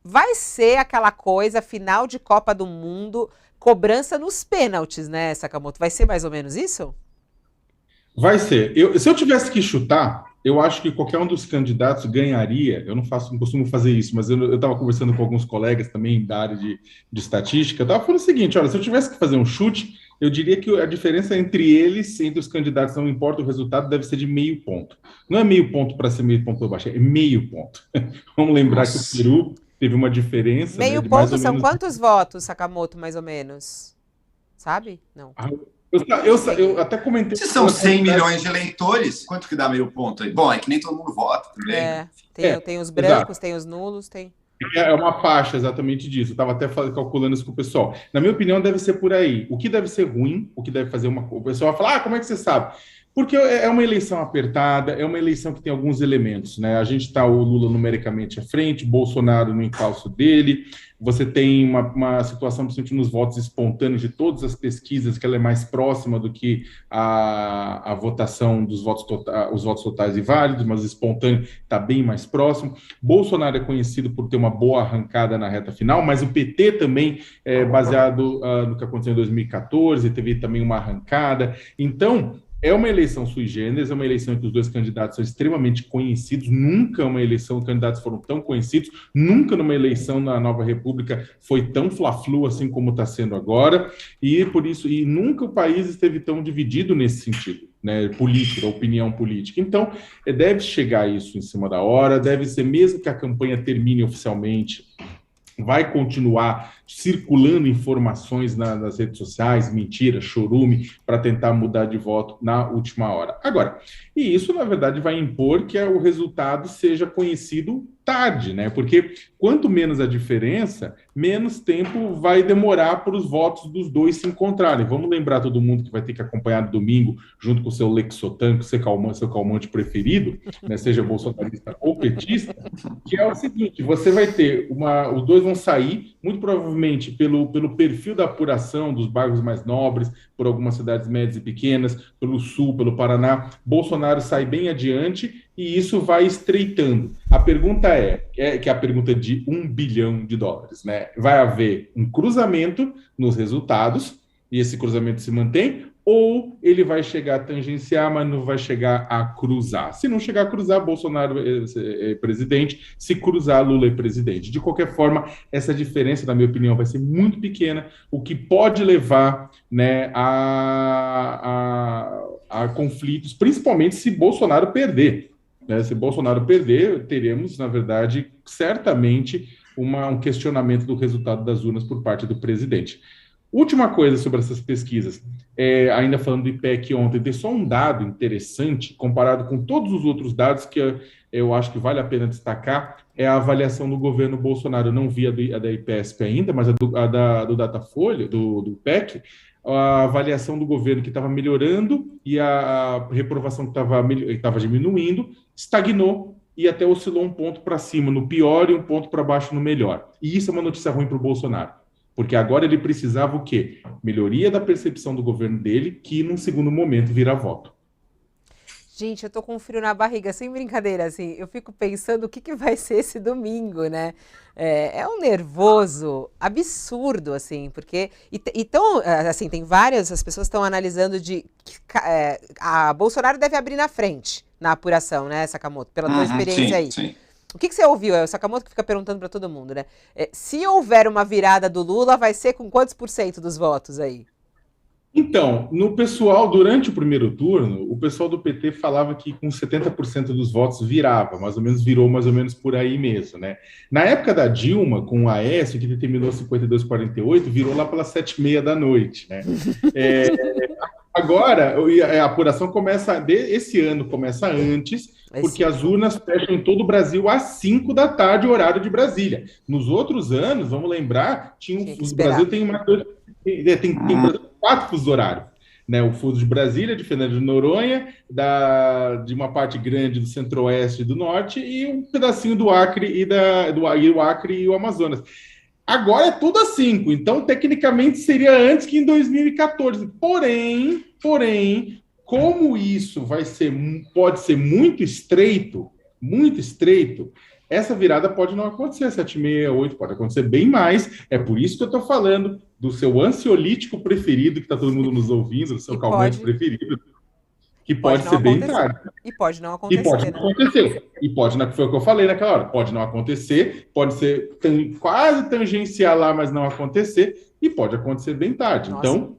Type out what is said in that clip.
vai ser aquela coisa, final de Copa do Mundo, cobrança nos pênaltis, né, Sakamoto? Vai ser mais ou menos isso? Vai ser. Se eu tivesse que chutar, eu acho que qualquer um dos candidatos ganharia. Eu não faço, não costumo fazer isso, mas eu estava conversando com alguns colegas também da área de estatística. Eu estava falando o seguinte: olha, se eu tivesse que fazer um chute, eu diria que a diferença entre eles, entre os candidatos, não importa o resultado, deve ser de meio ponto. Não é meio ponto para ser meio ponto para baixo, é meio ponto. Vamos lembrar que o Nossa. Peru teve uma diferença, né, Meio de mais ponto ou são menos. quantos votos, Sakamoto, mais ou menos? Sabe? Não. Ah, Não sei. eu até comentei Se com são a 100 comunidade. milhões de eleitores, quanto que dá meio ponto aí? Bom, é que nem todo mundo vota também, né? É, É, tem os brancos, exato. tem os nulos, tem. É uma faixa exatamente disso. Eu estava até calculando isso com o pessoal. Na minha opinião, deve ser por aí. O que deve ser ruim, o que deve fazer uma. O pessoal vai falar, como é que você sabe? Porque é uma eleição apertada, é uma eleição que tem alguns elementos, né? A gente está o Lula numericamente à frente, Bolsonaro no encalço dele, você tem uma situação, principalmente nos votos espontâneos de todas as pesquisas, que ela é mais próxima do que a votação dos votos, os votos totais e válidos, mas o espontâneo está bem mais próximo. Bolsonaro é conhecido por ter uma boa arrancada na reta final, mas o PT também, baseado no que aconteceu em 2014, teve também uma arrancada. Então, é uma eleição sui generis, é uma eleição em que os dois candidatos são extremamente conhecidos, nunca uma eleição os candidatos foram tão conhecidos, nunca numa eleição na Nova República foi tão fla-flu assim como está sendo agora, e por isso, e nunca o país esteve tão dividido nesse sentido, né, político, da opinião política. Então, deve chegar isso em cima da hora, deve ser, mesmo que a campanha termine oficialmente, vai continuar circulando informações nas redes sociais, mentira, chorume, para tentar mudar de voto na última hora. Agora, e isso, na verdade, vai impor que o resultado seja conhecido tarde, né? Porque quanto menos a diferença, menos tempo vai demorar para os votos dos dois se encontrarem. Vamos lembrar todo mundo que vai ter que acompanhar domingo, junto com o seu Lexotan, com o seu calmante preferido, né? Seja bolsonarista ou petista, que é o seguinte: você vai ter os dois vão sair, muito provavelmente pelo perfil da apuração dos bairros mais nobres, por algumas cidades médias e pequenas, pelo sul, pelo Paraná. Bolsonaro sai bem adiante e isso vai estreitando. A pergunta que é a pergunta de US$ 1 bilhão, né? Vai haver um cruzamento nos resultados, e esse cruzamento se mantém, ou ele vai chegar a tangenciar, mas não vai chegar a cruzar. Se não chegar a cruzar, Bolsonaro é presidente. Se cruzar, Lula é presidente. De qualquer forma, essa diferença, na minha opinião, vai ser muito pequena, o que pode levar, né, a conflitos, principalmente se Bolsonaro perder. Né? Se Bolsonaro perder, teremos, na verdade, certamente um questionamento do resultado das urnas por parte do presidente. Última coisa sobre essas pesquisas, ainda falando do IPEC ontem, tem só um dado interessante, comparado com todos os outros dados que eu acho que vale a pena destacar, é a avaliação do governo Bolsonaro. Eu não vi a da IPESP ainda, mas do Datafolha, do IPEC, a avaliação do governo que estava melhorando e a reprovação que estava diminuindo, estagnou e até oscilou um ponto para cima no pior e um ponto para baixo no melhor. E isso é uma notícia ruim para o Bolsonaro. Porque agora ele precisava o quê? Melhoria da percepção do governo dele, que num segundo momento vira voto. Gente, eu tô com um frio na barriga, sem brincadeira, assim, eu fico pensando o que que vai ser esse domingo, né? É um nervoso absurdo, assim, porque... Então, assim, tem várias, as pessoas estão analisando a Bolsonaro deve abrir na frente, na apuração, né, Sakamoto? Pela tua Uhum, experiência sim, aí. sim. O que que você ouviu? É o Sakamoto que fica perguntando para todo mundo, né? Se houver uma virada do Lula, vai ser com quantos por cento dos votos aí? Então, no pessoal, durante o primeiro turno, o pessoal do PT falava que com 70% dos votos virava, mais ou menos virou mais ou menos por aí mesmo, né? Na época da Dilma, com o Aécio, que determinou 52,48, virou lá pelas 7h30 da noite, né? É, Agora, a apuração esse ano começa antes, Esse porque as ano. urnas fecham em todo o Brasil às 5 da tarde, horário de Brasília. Nos outros anos, vamos lembrar, Tinha que o Brasil esperar. tem tem quatro fusos horários. Né, o fuso de Brasília, de Fernando de Noronha, de uma parte grande do centro-oeste e do norte, e um pedacinho do Acre o Acre e o Amazonas. Agora é tudo a 5, então tecnicamente seria antes que em 2014. Porém, como isso pode ser muito estreito, essa virada pode não acontecer, 7h30, 8, pode acontecer bem mais. É por isso que eu estou falando do seu ansiolítico preferido, que está todo mundo nos ouvindo, do seu calmante preferido, que pode ser bem tarde. E pode não E acontecer. pode não acontecer. E pode não, foi o que eu falei naquela hora. Pode não acontecer, pode ser quase tangenciar lá, mas não acontecer, e pode acontecer bem tarde. Nossa. Então,